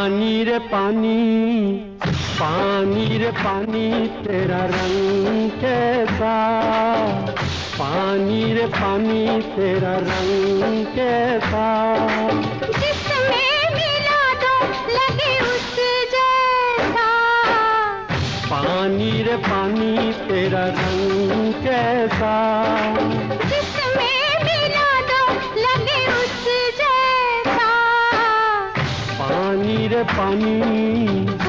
पानी रे पानी, पानी रे पानी तेरा रंग कैसा, पानी रे पानी तेरा रंग कैसा, जिसमें मिला दो लगे उस जैसा, पानी रे पानी तेरा रंग कैसा, जिसमें मिला दो लगे उस जैसा, पानी रे पानी।